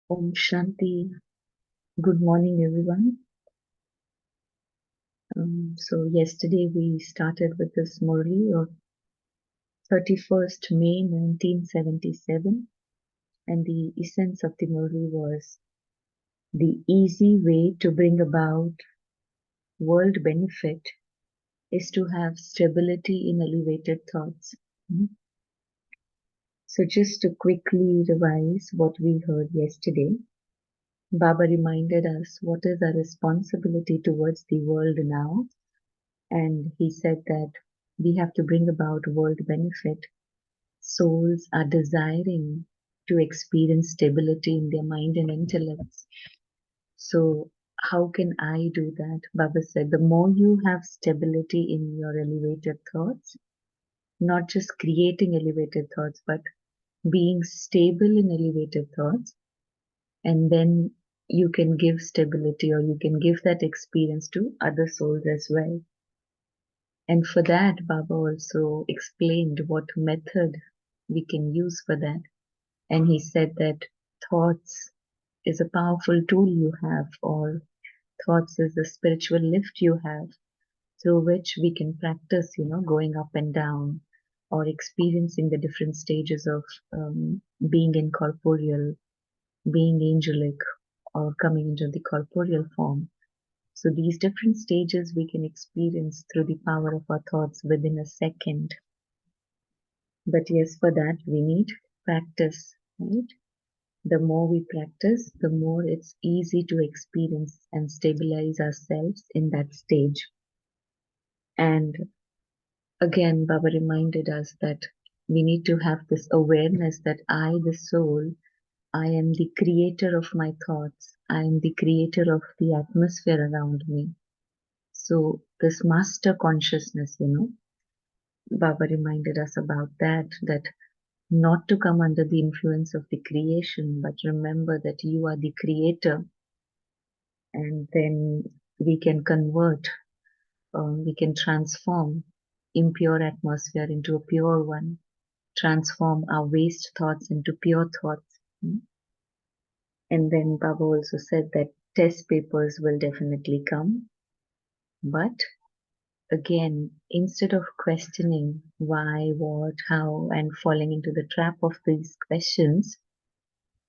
Om Shanti. Good morning, everyone. Yesterday we started with this Murli of 31st May 1977, and the essence of the Murli was the easy way to bring about world benefit is to have stability in elevated thoughts. Hmm. So just to quickly revise what we heard yesterday, Baba reminded us what is our responsibility towards the world now. And he said that we have to bring about world benefit. Souls are desiring to experience stability in their mind and intellects. So, how can I do that? Baba said, the more you have stability in your elevated thoughts, not just creating elevated thoughts, but being stable in elevated thoughts, and then you can give stability or you can give that experience to other souls as well. And for that, Baba also explained what method we can use for that. And he said that thoughts is a powerful tool you have, or thoughts is a spiritual lift you have, through which we can practice, going up and down, or experiencing the different stages of being incorporeal, being angelic, or coming into the corporeal form. So these different stages we can experience through the power of our thoughts within a second. But yes, for that we need practice, right? The more we practice, the more it's easy to experience and stabilize ourselves in that stage. And again, Baba reminded us that we need to have this awareness that I, the soul, I am the creator of my thoughts. I am the creator of the atmosphere around me. So this master consciousness, Baba reminded us about that not to come under the influence of the creation, but remember that you are the creator, and then we can convert, we can transform impure atmosphere into a pure one, transform our waste thoughts into pure thoughts. And then Baba also said that test papers will definitely come, but again, instead of questioning why, what, how, and falling into the trap of these questions,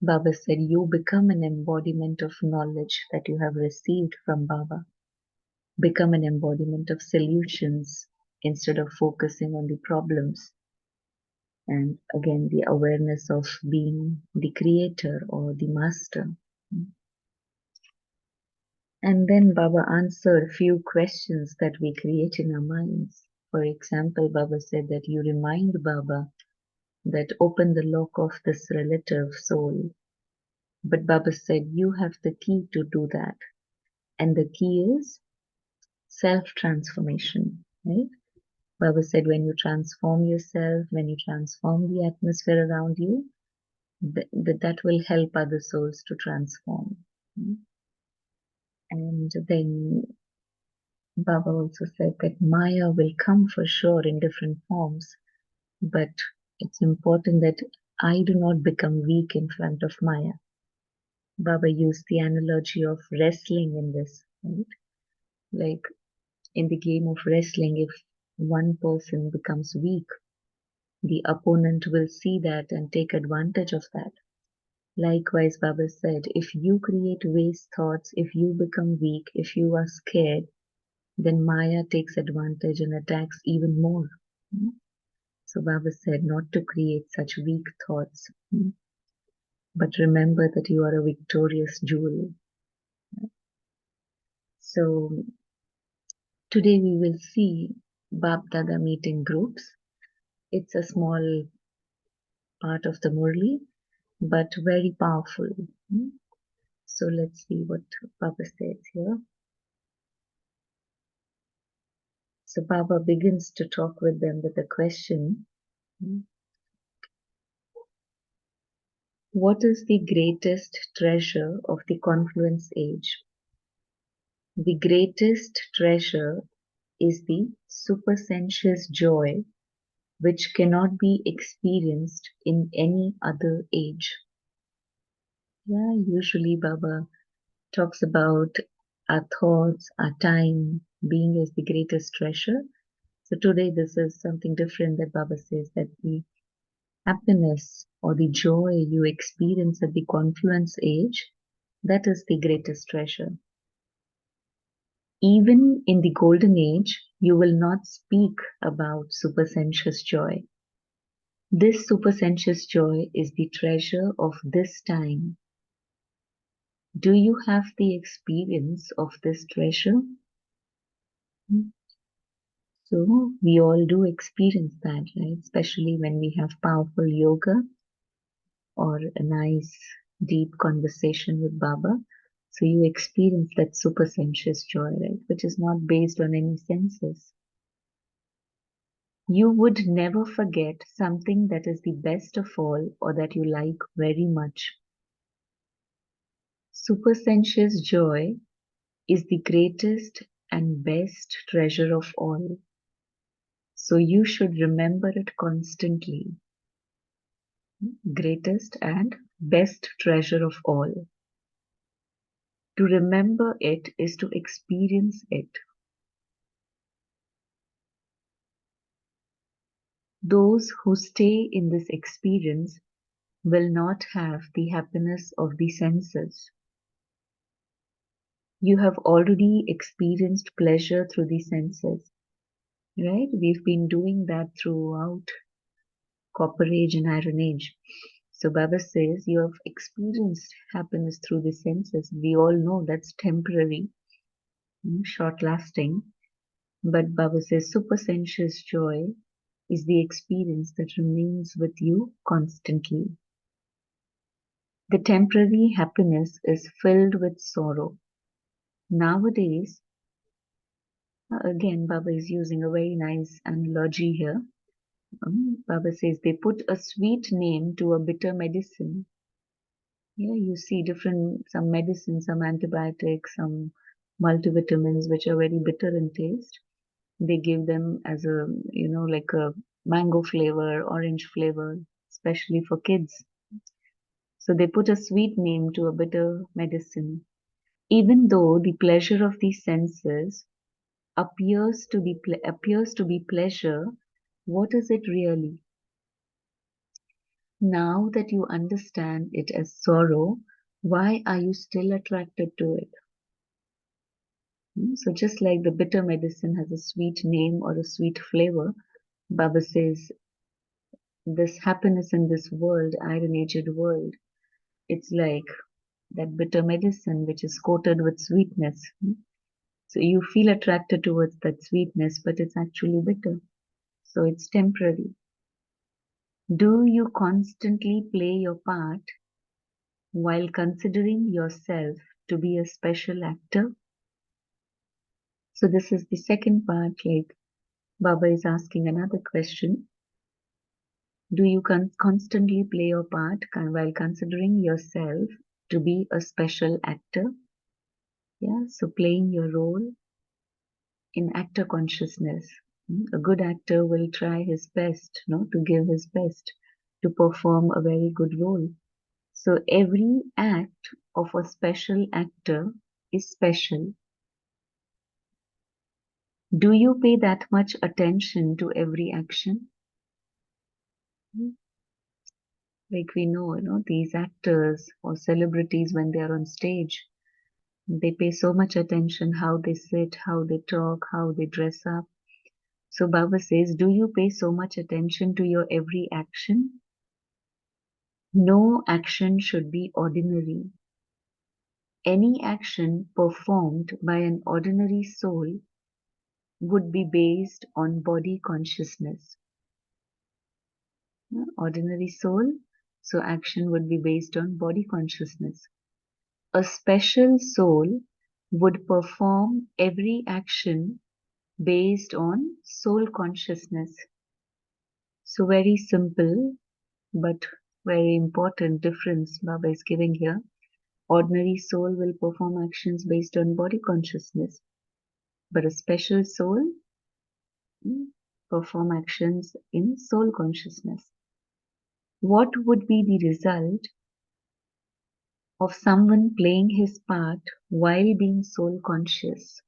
Baba said, you become an embodiment of knowledge that you have received from Baba. Become an embodiment of solutions instead of focusing on the problems. And again, the awareness of being the creator or the master. And then Baba answered few questions that we create in our minds. For example, Baba said that you remind Baba that open the lock of this relative soul. But Baba said you have the key to do that. And the key is self-transformation, right? Baba said when you transform yourself, when you transform the atmosphere around you, that will help other souls to transform. And then Baba also said that Maya will come for sure in different forms, but it's important that I do not become weak in front of Maya. Baba used the analogy of wrestling in this, right? Like in the game of wrestling, if one person becomes weak, the opponent will see that and take advantage of that. Likewise, Baba said, if you create waste thoughts, if you become weak, if you are scared, then Maya takes advantage and attacks even more. So Baba said not to create such weak thoughts, but remember that you are a victorious jewel. So today we will see Bab Dada meeting groups. It's a small part of the Murli, but very powerful. So let's see what Baba says here. So Baba begins to talk with them with a question. What is the greatest treasure of the confluence age? The greatest treasure is the supersensuous joy which cannot be experienced in any other age. Yeah, usually Baba talks about our thoughts, our time being as the greatest treasure. So today this is something different that Baba says, that the happiness or the joy you experience at the confluence age, that is the greatest treasure. Even in the golden age, you will not speak about supersensuous joy. This supersensuous joy is the treasure of this time. Do you have the experience of this treasure? So we all do experience that, right? Especially when we have powerful yoga or a nice deep conversation with Baba. So you experience that supersensuous joy, right? Which is not based on any senses. You would never forget something that is the best of all or that you like very much. Supersensuous joy is the greatest and best treasure of all. So you should remember it constantly. Greatest and best treasure of all. To remember it is to experience it. Those who stay in this experience will not have the happiness of the senses. You have already experienced pleasure through the senses, right? We've been doing that throughout Copper Age and Iron Age. So Baba says you have experienced happiness through the senses. We all know that's temporary, short lasting. But Baba says supersensuous joy is the experience that remains with you constantly. The temporary happiness is filled with sorrow. Nowadays, again, Baba is using a very nice analogy here. Baba says they put a sweet name to a bitter medicine. Yeah, you see different, some medicines, some antibiotics, some multivitamins, which are very bitter in taste. They give them as a, like a mango flavor, orange flavor, especially for kids. So they put a sweet name to a bitter medicine. Even though the pleasure of the senses appears to be pleasure, what is it really? Now that you understand it as sorrow, why are you still attracted to it? So just like the bitter medicine has a sweet name or a sweet flavor, Baba says this happiness in this world, iron-aged world, it's like that bitter medicine which is coated with sweetness. So you feel attracted towards that sweetness, but it's actually bitter. So it's temporary. Do you constantly play your part while considering yourself to be a special actor? So this is the second part, like Baba is asking another question. Do you constantly play your part while considering yourself to be a special actor? Yeah, so playing your role in actor consciousness. A good actor will try his best, to give his best to perform a very good role. So every act of a special actor is special. Do you pay that much attention to every action? Hmm. Like we know, these actors or celebrities when they are on stage, they pay so much attention how they sit, how they talk, how they dress up. So Baba says, do you pay so much attention to your every action? No action should be ordinary. Any action performed by an ordinary soul would be based on body consciousness. Ordinary soul, so action would be based on body consciousness. A special soul would perform every action based on soul consciousness. So very simple but very important difference Baba is giving here. Ordinary soul will perform actions based on body consciousness, but a special soul perform actions in soul consciousness. What would be the result of someone playing his part while being soul conscious.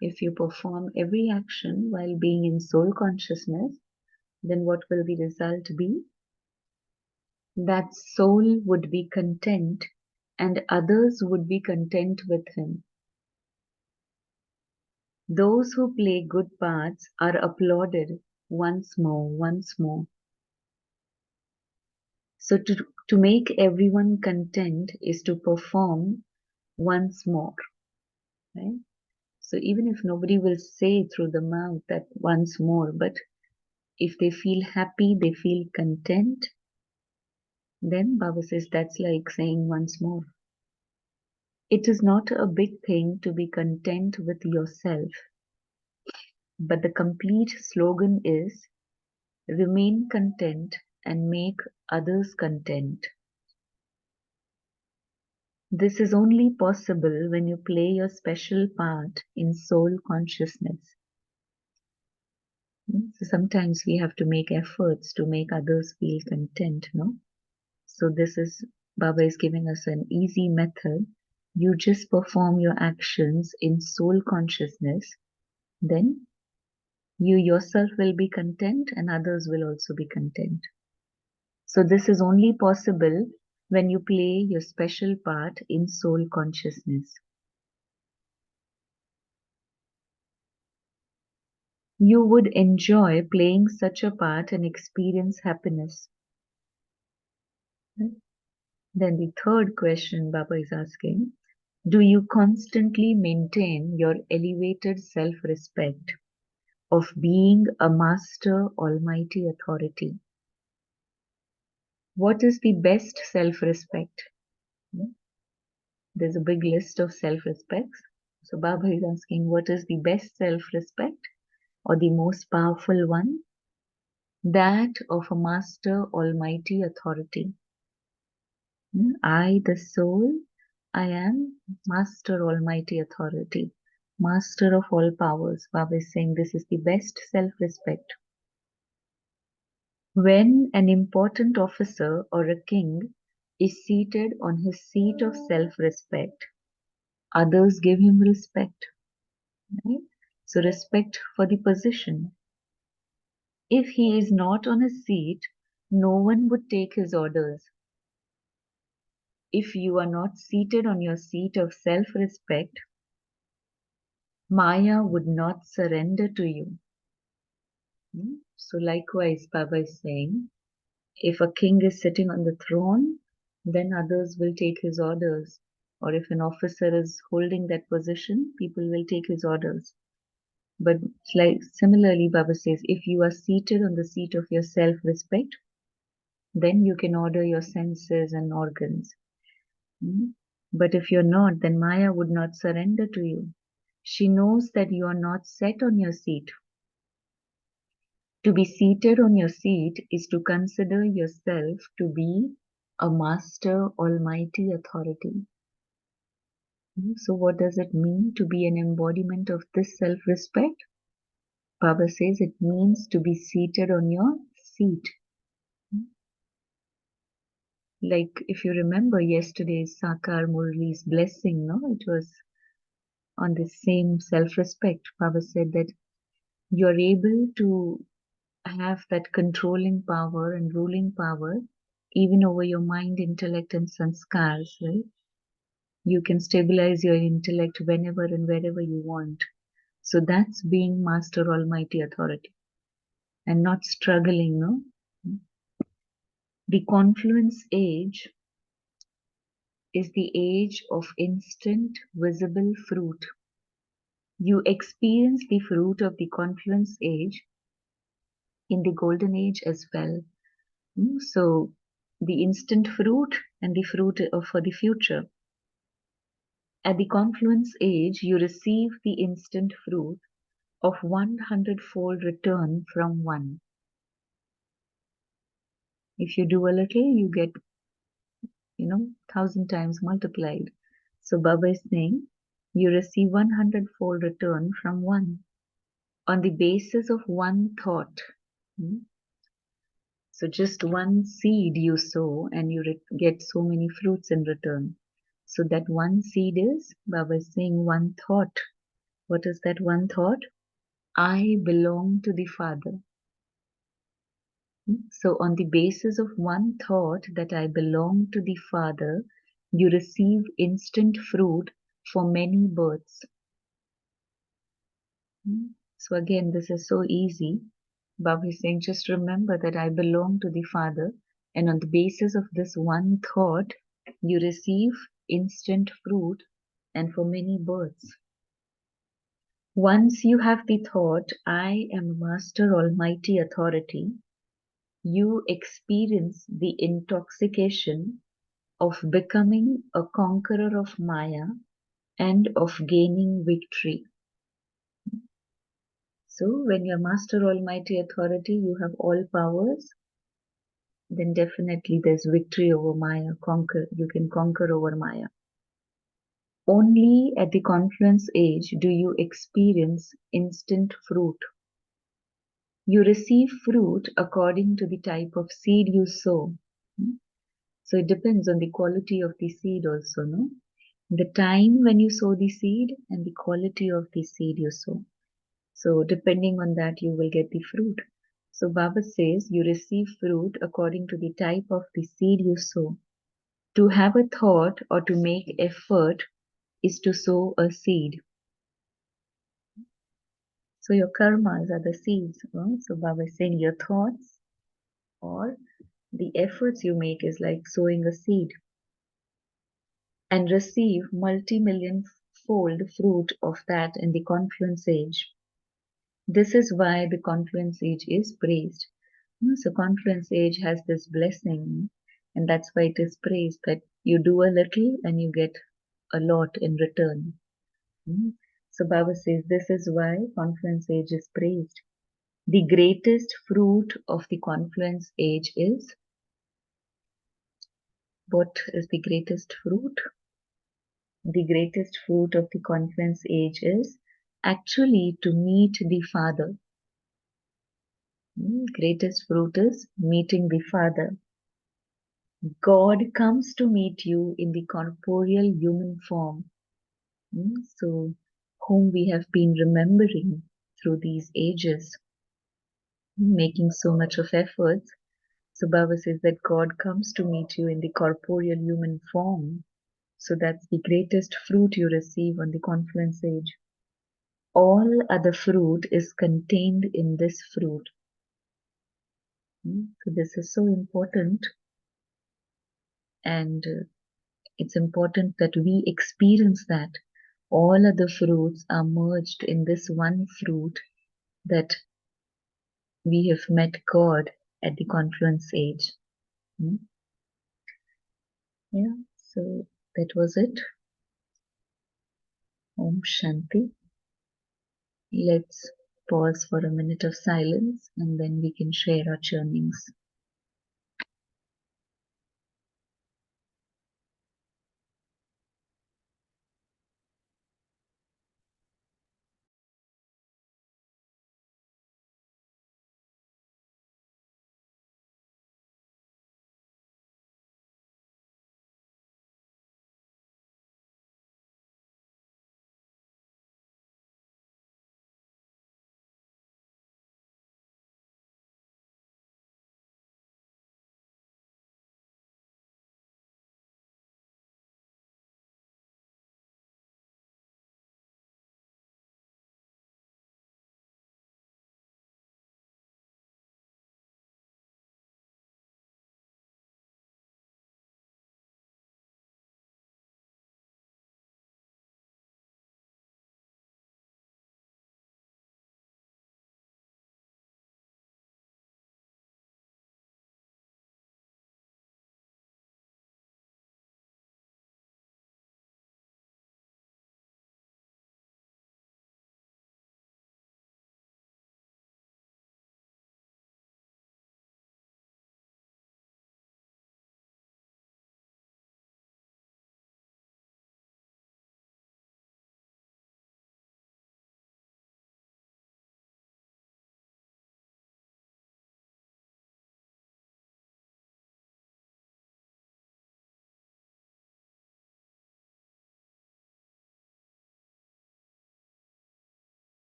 If you perform every action while being in soul consciousness, then what will the result be? That soul would be content and others would be content with him. Those who play good parts are applauded once more, once more. So to make everyone content is to perform once more, right? So even if nobody will say through the mouth that once more, but if they feel happy, they feel content, then Baba says that's like saying once more. It is not a big thing to be content with yourself, but the complete slogan is remain content and make others content. This is only possible when you play your special part in soul consciousness. So sometimes we have to make efforts to make others feel content, no? So this is, Baba is giving us an easy method. You just perform your actions in soul consciousness, then you yourself will be content and others will also be content. So this is only possible when you play your special part in soul consciousness. You would enjoy playing such a part and experience happiness. Then the third question Baba is asking, do you constantly maintain your elevated self-respect of being a master almighty authority? What is the best self-respect? There's a big list of self-respects. So Baba is asking, what is the best self-respect or the most powerful one? That of a master almighty authority. I, the soul, I am master almighty authority, master of all powers. Baba is saying this is the best self-respect. When an important officer or a king is seated on his seat of self-respect, others give him respect. Right? So respect for the position. If he is not on his seat, no one would take his orders. If you are not seated on your seat of self-respect, Maya would not surrender to you. So likewise, Baba is saying, if a king is sitting on the throne, then others will take his orders. Or if an officer is holding that position, people will take his orders. But like similarly, Baba says, if you are seated on the seat of your self-respect, then you can order your senses and organs. But if you're not, then Maya would not surrender to you. She knows that you are not set on your seat. To be seated on your seat is to consider yourself to be a master almighty authority. So what does it mean to be an embodiment of this self-respect? Baba says it means to be seated on your seat. Like if you remember yesterday's Sakar Murli's blessing, no? It was on the same self-respect. Baba said that you're able to have that controlling power and ruling power even over your mind, intellect and sanskars, right? You can stabilize your intellect whenever and wherever you want. So that's being Master Almighty Authority and not struggling, no? The confluence age is the age of instant visible fruit. You experience the fruit of the confluence age in the golden age as well. So the instant fruit and the fruit for the future. At the confluence age, you receive the instant fruit of 100-fold return from one. If you do a little, you get, 1,000 times multiplied. So Baba is saying, you receive 100-fold return from one on the basis of one thought. So just one seed you sow and you get so many fruits in return. So that one seed is, Baba is saying, one thought. What is that one thought? I belong to the Father. So on the basis of one thought that I belong to the Father, you receive instant fruit for many births. So again, this is so easy. Baba is saying, just remember that I belong to the Father, and on the basis of this one thought, you receive instant fruit and for many births. Once you have the thought, I am Master Almighty Authority, you experience the intoxication of becoming a conqueror of Maya and of gaining victory. So, when you're Master Almighty Authority, you have all powers, then definitely there's victory over Maya. You can conquer over Maya. Only at the confluence age do you experience instant fruit. You receive fruit according to the type of seed you sow. So it depends on the quality of the seed also, no? The time when you sow the seed and the quality of the seed you sow. So depending on that, you will get the fruit. So Baba says you receive fruit according to the type of the seed you sow. To have a thought or to make effort is to sow a seed. So your karmas are the seeds. So Baba is saying your thoughts or the efforts you make is like sowing a seed and receive multi-million fold fruit of that in the confluence age. This is why the confluence age is praised. So confluence age has this blessing, and that's why it is praised that you do a little and you get a lot in return. So Baba says this is why confluence age is praised. The greatest fruit of the confluence age is, what is the greatest fruit? The greatest fruit of the confluence age is actually to meet the Father. Greatest fruit is meeting the Father. God comes to meet you in the corporeal human form. So, whom we have been remembering through these ages, making so much of efforts. So Baba says that God comes to meet you in the corporeal human form. So that's the greatest fruit you receive on the confluence age. All other fruit is contained in this fruit. So this is so important, and it's important that we experience that all other fruits are merged in this one fruit, that we have met God at the confluence age. Yeah, so that was it. Om Shanti. Let's pause for a minute of silence and then we can share our churnings.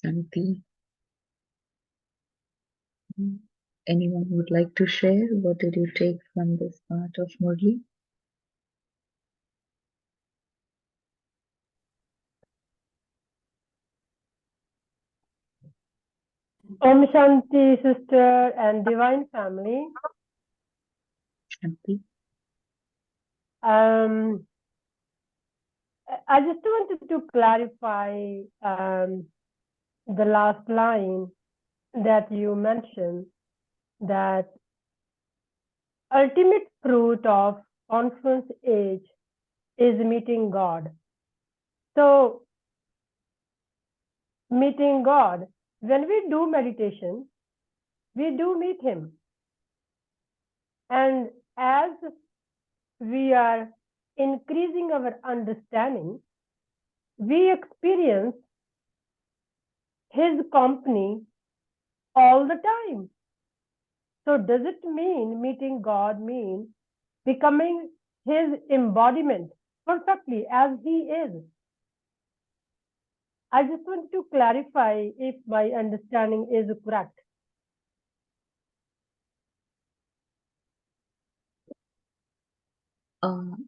Shanti. Anyone would like to share? What did you take from this part of Murli? Om Shanti, sister and divine family. Shanti. I just wanted to clarify the last line that you mentioned, that ultimate fruit of confluence age is meeting God. So, meeting God, when we do meditation, we do meet Him. And as we are increasing our understanding, we experience His company all the time. So does it mean meeting God means becoming His embodiment perfectly as He is? I just want to clarify if my understanding is correct.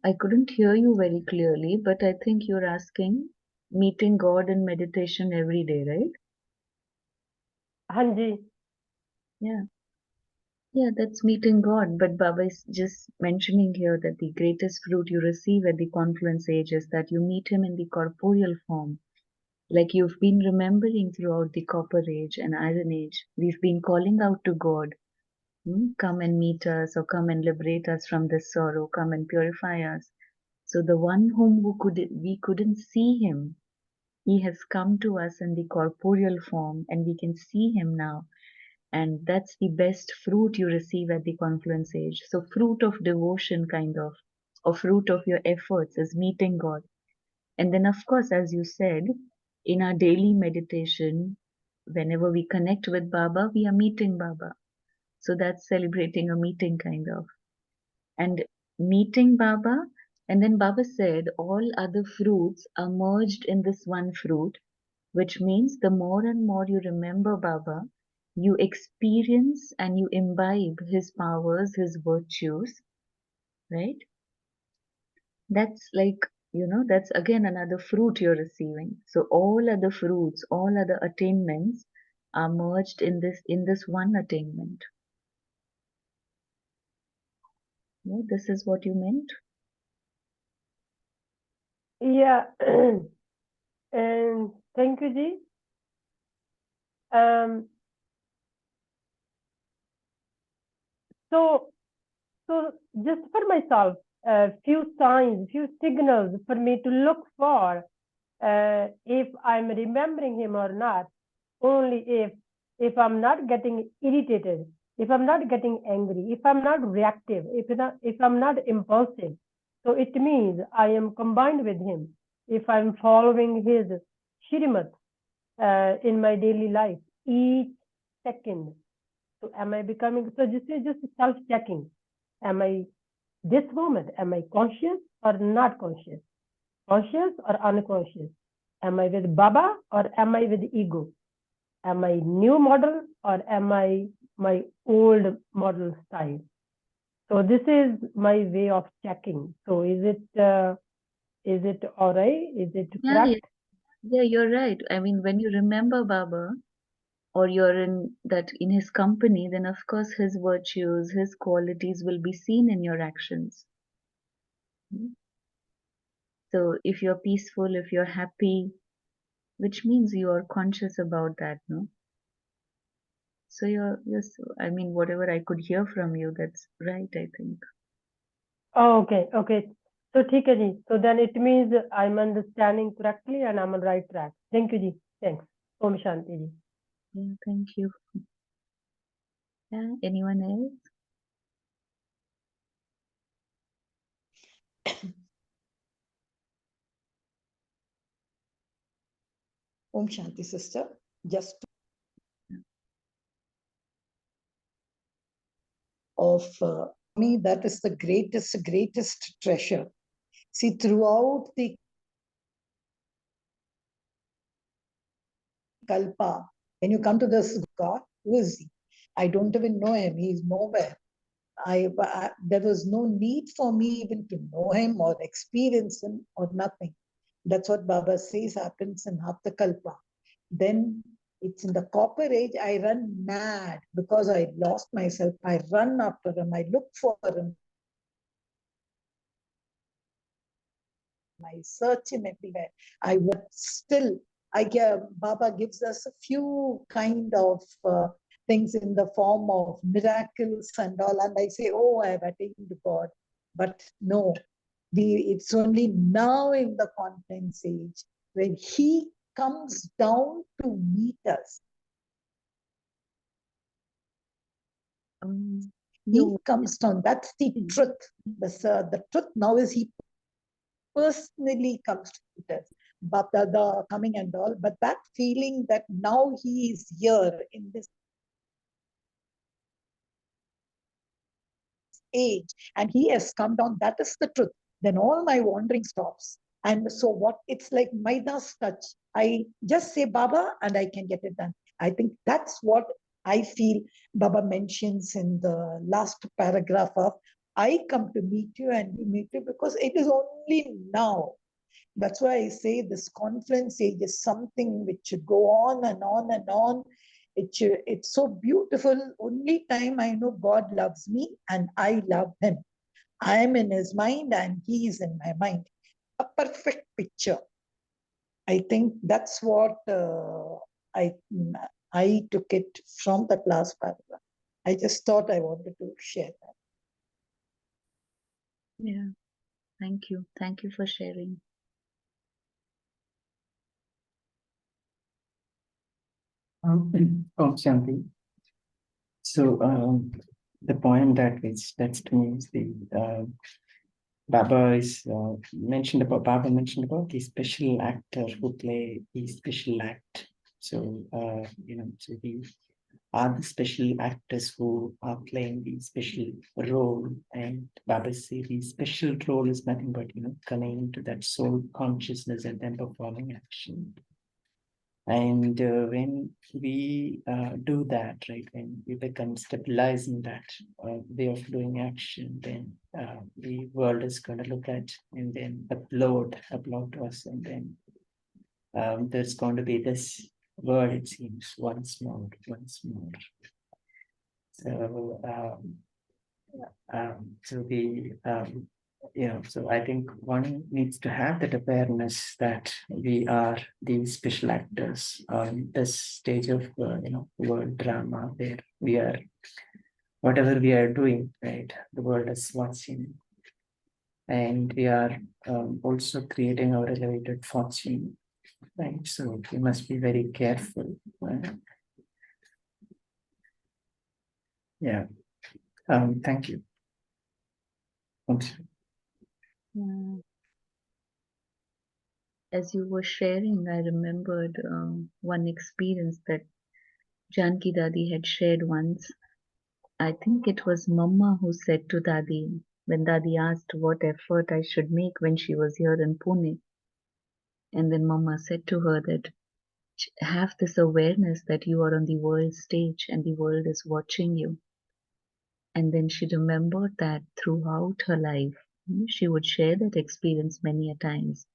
I couldn't hear you very clearly, but I think you're asking meeting God in meditation every day, right? Hanji. Yeah. Yeah, that's meeting God. But Baba is just mentioning here that the greatest fruit you receive at the confluence age is that you meet Him in the corporeal form. Like you've been remembering throughout the copper age and iron age, we've been calling out to God, come and meet us, or come and liberate us from this sorrow, come and purify us. So the one whom we couldn't see Him, He has come to us in the corporeal form and we can see Him now. And that's the best fruit you receive at the confluence age. So fruit of devotion kind of, or fruit of your efforts is meeting God. And then of course, as you said, in our daily meditation, whenever we connect with Baba, we are meeting Baba. So that's celebrating a meeting kind of. And meeting Baba, and then Baba said all other fruits are merged in this one fruit, which means the more and more you remember Baba, you experience and you imbibe his powers, his virtues, right? That's like, that's again another fruit you're receiving. So all other fruits, all other attainments are merged in this one attainment. Yeah, this is what you meant? Yeah. And thank you, Ji. So just for myself, a few signs, few signals for me to look for if I'm remembering Him or not. Only if I'm not getting irritated, if I'm not getting angry, if I'm not reactive, if I'm not impulsive. So it means I am combined with Him. If I'm following His Shrimat in my daily life, each second. So am I becoming, so this is just self-checking. Am I, this moment, am I conscious or not conscious? Conscious or unconscious? Am I with Baba or am I with ego? Am I new model or am I my old model style? So this is my way of checking. So is it all right? Is it correct? Yeah, you're right. I mean, when you remember Baba or you're in his company, then of course his virtues, his qualities will be seen in your actions. So if you're peaceful, if you're happy, which means you are conscious about that, no? So I mean, whatever I could hear from you, that's right, I think. Oh, okay. So ठीक है जी. So then it means I'm understanding correctly and I'm on right track. Thank you ji. Thanks. Om Shanti ji. Yeah, thank you. Yeah, anyone else? Om Shanti, sister. Just of me, that is the greatest treasure. See, throughout the kalpa, when you come to this God, who is he? I don't even know him. He's nowhere. There was no need for me even to know him or experience him or nothing. That's what Baba says happens in Hapta Kalpa. Then it's in the copper age, I run mad because I lost myself. I run after him. I look for him. I search him everywhere. I would still, Baba gives us a few kind of things in the form of miracles and all. And I say, oh, I have attained God. But no, it's only now in the conference age when he comes down to meet us. He comes down. That's the truth. The truth now is he personally comes to meet us. But the coming and all, but that feeling that now he is here in this age and he has come down, that is the truth. Then all my wandering stops. And so what it's like Maida's touch. I just say Baba and I can get it done. I think that's what I feel Baba mentions in the last paragraph of I come to meet you and you meet you because it is only now. That's why I say this conference age is something which should go on and on and on. It's so beautiful. Only time I know God loves me and I love him. I am in his mind and he is in my mind. A perfect picture. I think that's what I took it from that last paragraph. I just thought I wanted to share that. Yeah, thank you. Thank you for sharing. Shanti. So the point that to me is the Baba mentioned about the special actor who play the special act. So so we are the special actors who are playing the special role, and Baba says the special role is nothing but coming into that soul consciousness and then performing action. And when we do that, right, when we become stabilized in that way of doing action, then the world is going to look at and then upload to us. And then there's going to be this word, it seems, once more. So I think one needs to have that awareness that we are these special actors on this stage of world drama, where we are, whatever we are doing, right, the world is watching, and we are also creating our elevated fortune, right? So we must be very careful. Right? Yeah. Thank you. As you were sharing, I remembered one experience that Janki Dadi had shared once. I think it was Mama who said to Dadi, when Dadi asked what effort I should make when she was here in Pune. And then Mama said to her that have this awareness that you are on the world stage and the world is watching you. And then she remembered that throughout her life, she would share that experience many a times.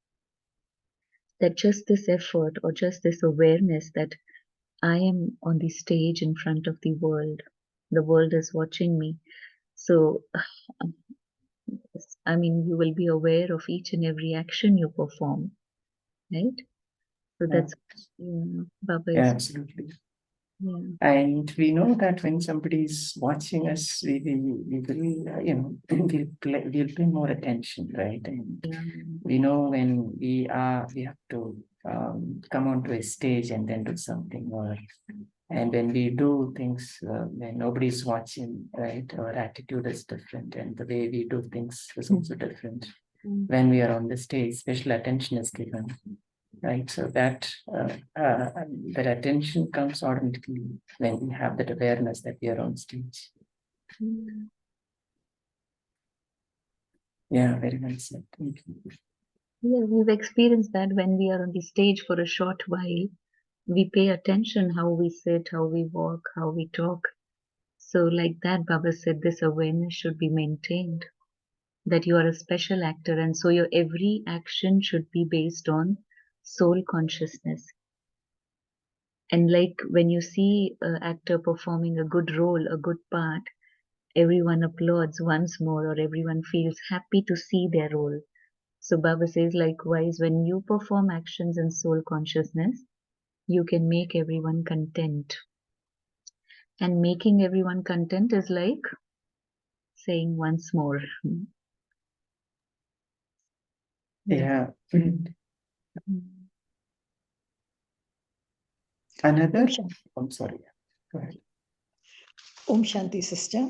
That just this effort or just this awareness that I am on the stage in front of the world is watching me. So, I mean, you will be aware of each and every action you perform, right? So that's Baba is. Absolutely. Yeah. And we know that when somebody is watching us, we will, we'll pay more attention, right? And we know when we have to come onto a stage and then do something, and when we do things when nobody's watching, right, our attitude is different, and the way we do things is also different. When we are on the stage, special attention is given. Right, so that attention comes automatically when we have that awareness that we are on stage. Yeah, very well said. Thank you. Yeah, we've experienced that when we are on the stage for a short while, we pay attention how we sit, how we walk, how we talk. So like that, Baba said, this awareness should be maintained, that you are a special actor, and so your every action should be based on soul consciousness. And like when you see an actor performing a good role, a good part, everyone applauds once more, or everyone feels happy to see their role. So Baba says, likewise, when you perform actions in soul consciousness, you can make everyone content. And making everyone content is like saying once more. Yeah. Another, Om Shanti. I'm sorry. Go ahead. Om Shanti, sister.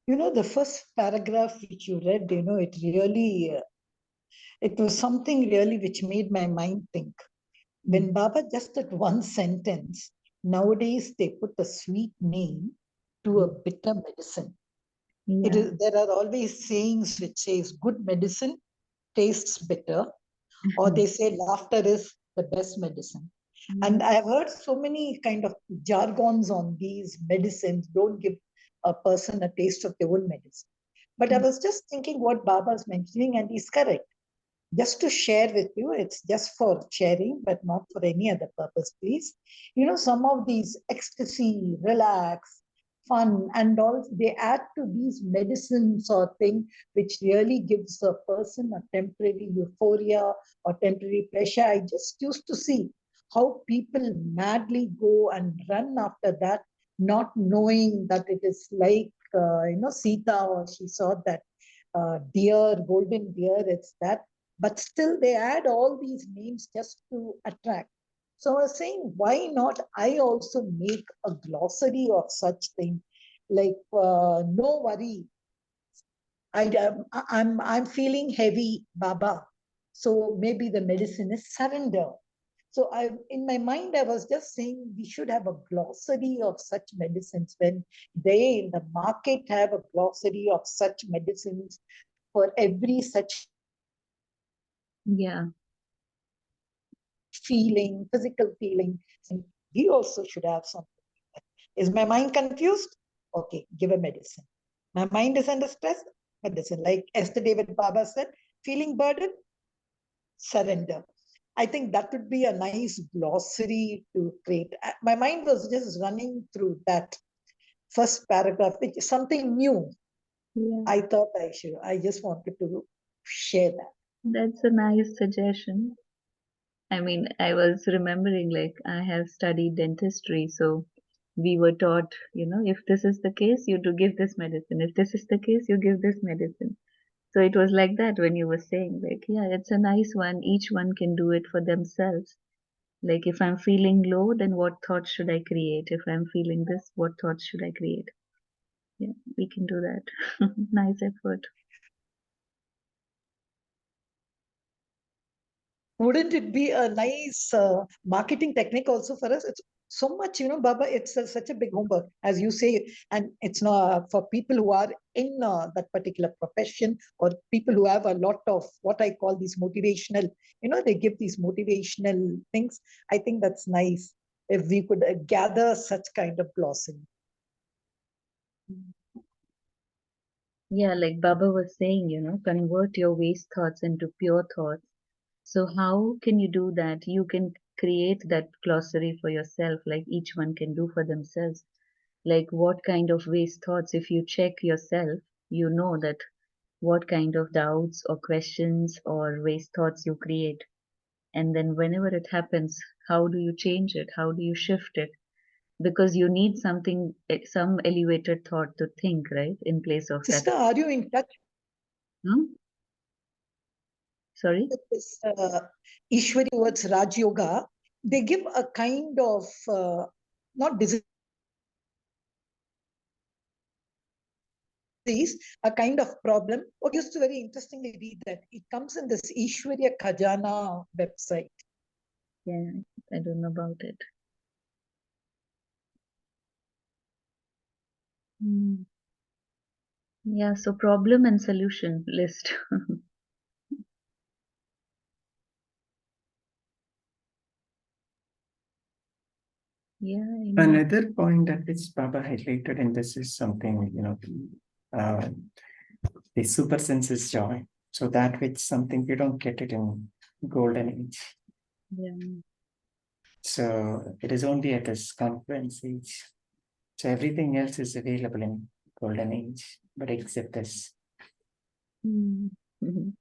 You know, the first paragraph which you read, you know, it really, it was something really which made my mind think. When Baba just that one sentence, nowadays they put a sweet name to a bitter medicine. It Yeah. is, there are always sayings which says good medicine tastes bitter, or they say laughter is the best medicine. And I have heard so many kind of jargons on these medicines, don't give a person a taste of their own medicine. But I was just thinking what Baba is mentioning, and he's correct. Just to share with you, it's just for sharing, but not for any other purpose, please. You know, some of these ecstasy, relax, fun, and all, they add to these medicines or thing which really gives a person a temporary euphoria or temporary pleasure. I just used to see how people madly go and run after that, not knowing that it is like, you know, Sita, or she saw that deer, golden deer, it's that. But still they add all these names just to attract. So I was saying, why not I also make a glossary of such thing, like no worry, I'm feeling heavy, Baba. So maybe the medicine is surrender. So I, in my mind, I was just saying we should have a glossary of such medicines. When they in the market have a glossary of such medicines for every such Yeah. feeling, physical feeling, we also should have something. Is my mind confused? Okay, give a medicine. My mind is under stress, medicine. Like yesterday when Baba said, feeling burdened, surrender. I think that would be a nice glossary to create. My mind was just running through that first paragraph, which is something new. Yeah. I thought I just wanted to share that. That's a nice suggestion. I mean, I was remembering, like, I have studied dentistry, so we were taught, if this is the case, you do give this medicine. If this is the case, you give this medicine. So it was like that when you were saying, like, yeah, it's a nice one. Each one can do it for themselves. Like, if I'm feeling low, then what thoughts should I create? If I'm feeling this, what thoughts should I create? Yeah, we can do that. Nice effort. Wouldn't it be a nice marketing technique also for us? It's so much, you know, Baba, it's such a big homework, as you say, and it's not for people who are in that particular profession, or people who have a lot of what I call these motivational, you know, they give these motivational things. I think that's nice if we could gather such kind of glossary. Yeah, like Baba was saying, convert your waste thoughts into pure thoughts. So how can you do that? You can create that glossary for yourself, like each one can do for themselves. Like what kind of waste thoughts, if you check yourself, you know that what kind of doubts or questions or waste thoughts you create. And then whenever it happens, how do you change it? How do you shift it? Because you need something, some elevated thought to think, right? In place of that. Sister, are you in touch Hmm? Sorry? with this Ishwari words Rajyoga? They give a kind of, not disease, a kind of problem. I used to very interestingly read that. It comes in this Ishwarya Khajana website. Yeah, I don't know about it. Hmm. Yeah, so problem and solution list. Yeah, Another point that which Baba highlighted in this is something, the super senses joy. So that which something you don't get it in golden age. yeah. So it is only at this conference age. So everything else is available in golden age, but except this. Mhm.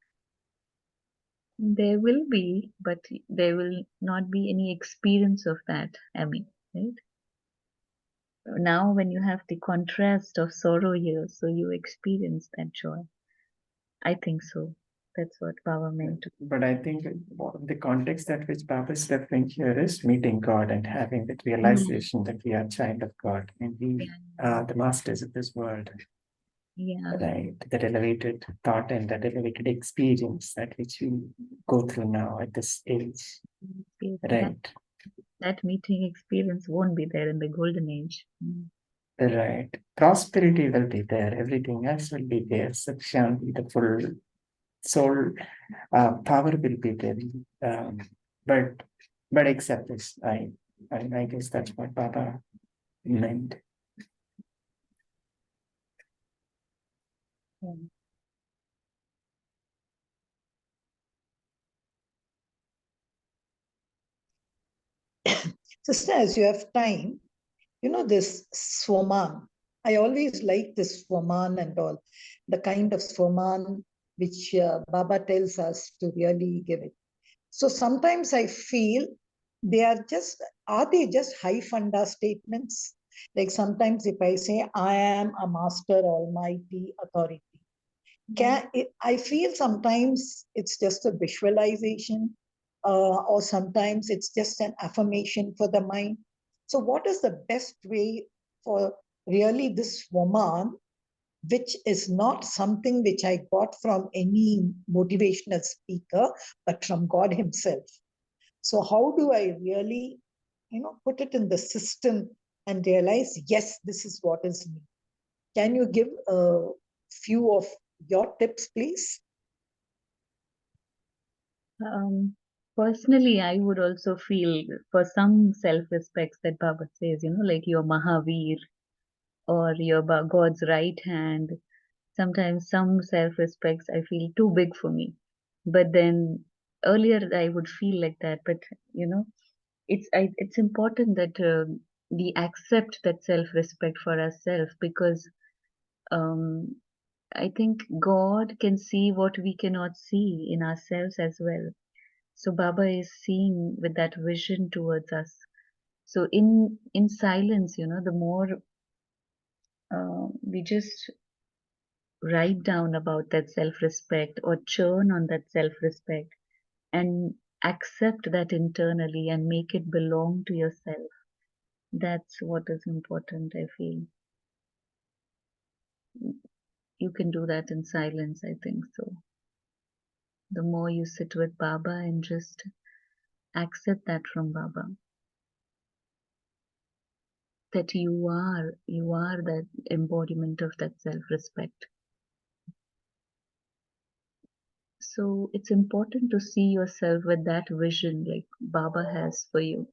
There will be, but there will not be any experience of that, Amy, right? Now, when you have the contrast of sorrow here, so you experience that joy. I think so. That's what Baba meant. But I think the context that which Baba is referring here is meeting God and having that realization that we are child of God and we are the masters of this world. Yeah. Right, that elevated thought and that elevated experience that which we go through now at this age. Yes, Right, that meeting experience won't be there in the golden age. right. Prosperity will be there, everything else will be there. Sufficiently, the full soul power will be there. Um, but except this, I guess that's what Baba meant. Yeah. Sister, as you have time, this Swaman. I always like this Swaman and all, the kind of Swaman which Baba tells us to really give it. So sometimes I feel are they just high funda statements? Like sometimes if I say, I am a master almighty authority, I feel sometimes it's just a visualization, or sometimes it's just an affirmation for the mind. So, what is the best way for really this woman, which is not something which I got from any motivational speaker, but from God Himself? So, how do I really, put it in the system and realize, yes, this is what is me? Can you give a few of your tips, please? Personally, I would also feel for some self-respects that Baba says, like your Mahavir or your God's right hand. Sometimes some self-respects I feel too big for me. But then earlier I would feel like that. But it's important that we accept that self-respect for ourselves, because um, I think God can see what we cannot see in ourselves as well. So Baba is seeing with that vision towards us. So in silence, the more we just write down about that self-respect or churn on that self-respect and accept that internally and make it belong to yourself. That's what is important, I feel. You can do that in silence, I think so. The more you sit with Baba and just accept that from Baba, that you are that embodiment of that self-respect. So it's important to see yourself with that vision like Baba has for you.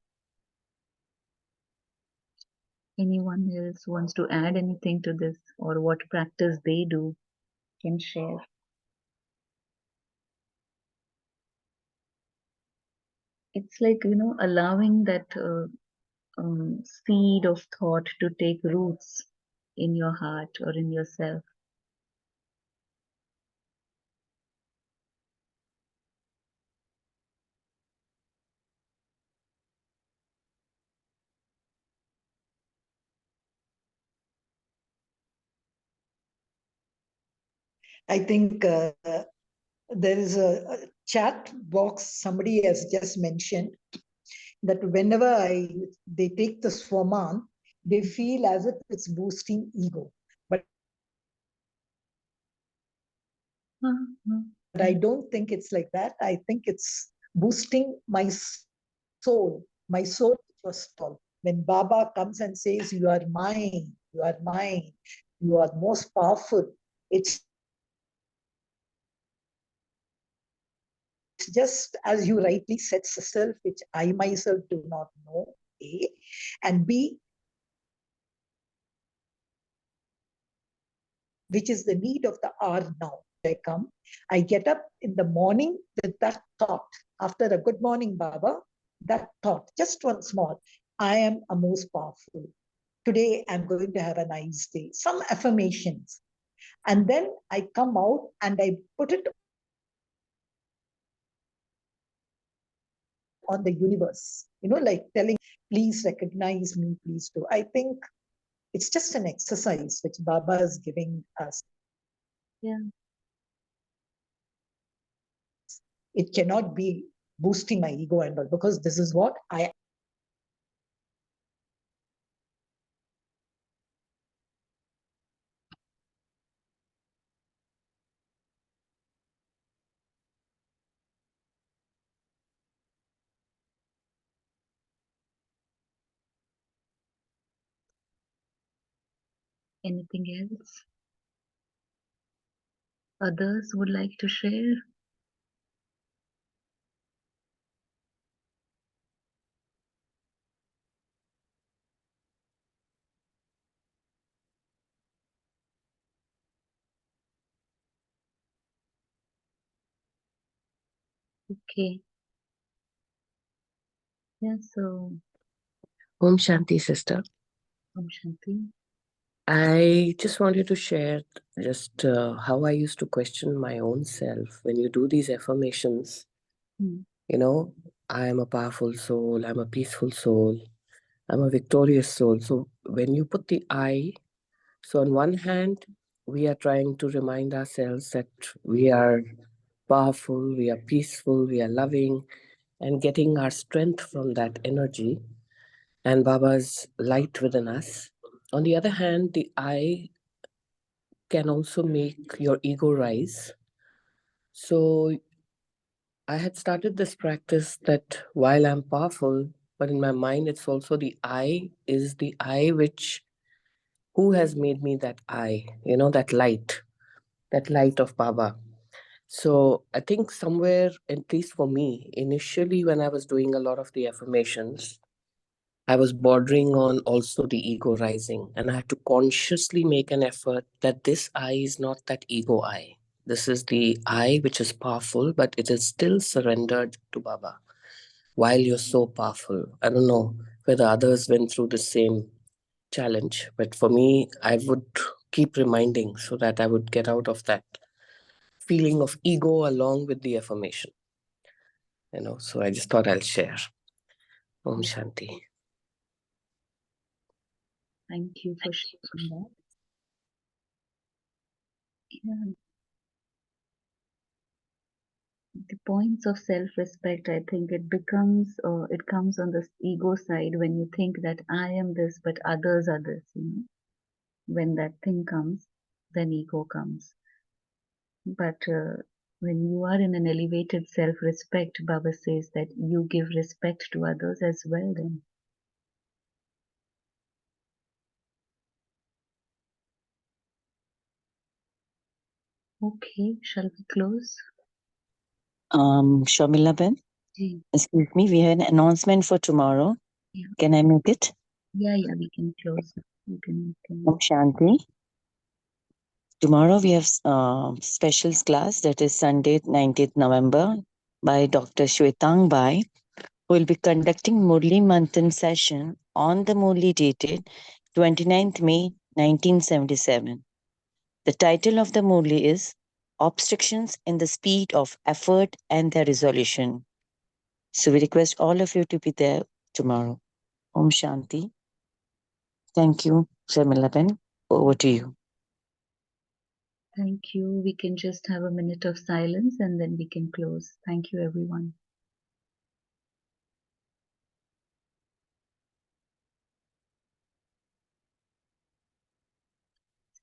Anyone else wants to add anything to this, or what practice they do can share? It's like, allowing that seed of thought to take roots in your heart or in yourself. I think there is a chat box somebody has just mentioned that whenever they take the Swaman, they feel as if it's boosting ego. But I don't think it's like that. I think it's boosting my soul, which was tall. When Baba comes and says, you are mine, you are most powerful, it's just as you rightly said, self, which I myself do not know. A, and B, which is the need of the hour now. I come, I get up in the morning with that thought. After a good morning, Baba, that thought, just one small, I am a most powerful. Today I'm going to have a nice day. Some affirmations. And then I come out and I put it on the universe, like telling, please recognize me, please do. I think it's just an exercise which Baba is giving us. Yeah. It cannot be boosting my ego and all, because this is what I. Anything else? Others would like to share? Okay. Yeah, so Om Shanti, sister. Om Shanti. I just wanted to share just how I used to question my own self when you do these affirmations. Hmm. You know, I am a powerful soul, I'm a peaceful soul, I'm a victorious soul. So when you put the I, so on one hand, we are trying to remind ourselves that we are powerful, we are peaceful, we are loving, and getting our strength from that energy and Baba's light within us. On the other hand, the I can also make your ego rise. So I had started this practice that while I'm powerful, but in my mind, it's also the I is the I which, who has made me that I, that light of Baba. So I think somewhere, at least for me, initially when I was doing a lot of the affirmations, I was bordering on also the ego rising. And I had to consciously make an effort that this I is not that ego I. This is the I which is powerful, but it is still surrendered to Baba while you're so powerful. I don't know whether others went through the same challenge, but for me, I would keep reminding so that I would get out of that feeling of ego along with the affirmation. So I just thought I'll share. Om Shanti. Thank you for sharing that. Yeah. The points of self-respect, I think it comes on the ego side when you think that I am this, but others are this. When that thing comes, then ego comes. But when you are in an elevated self-respect, Baba says that you give respect to others as well then. Okay, shall we close? Shamila Ben, Ji. excuse me, we have an announcement for tomorrow. Yeah. Can I make it? Yeah, we can close. You can. Om Shanti. Tomorrow we have specials class, that is Sunday, 19th November, by Dr. Shwetang Bai, who will be conducting Murli Manthan session on the Murli dated 29th May 1977. The title of the Murli is Obstructions in the Speed of Effort and Their Resolution. So we request all of you to be there tomorrow. Om Shanti. Thank you, Shamila. Over to you. Thank you. We can just have a minute of silence and then we can close. Thank you, everyone.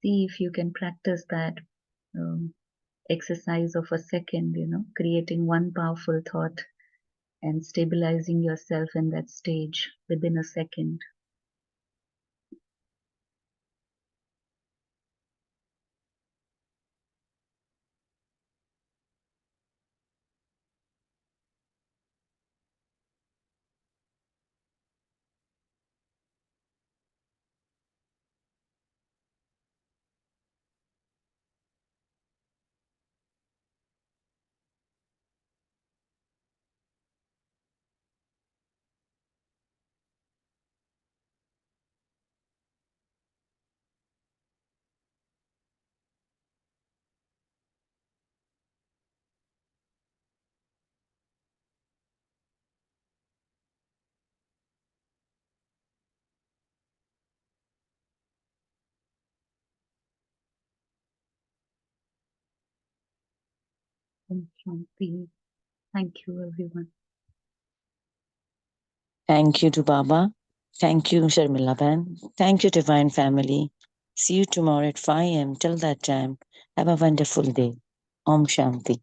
See if you can practice that exercise of a second, creating one powerful thought and stabilizing yourself in that stage within a second. Om Shanti. Thank you, everyone. Thank you to Baba. Thank you, Sharmila Ban. Thank you, Divine Family. See you tomorrow at 5 a.m. Till that time, have a wonderful day. Om Shanti.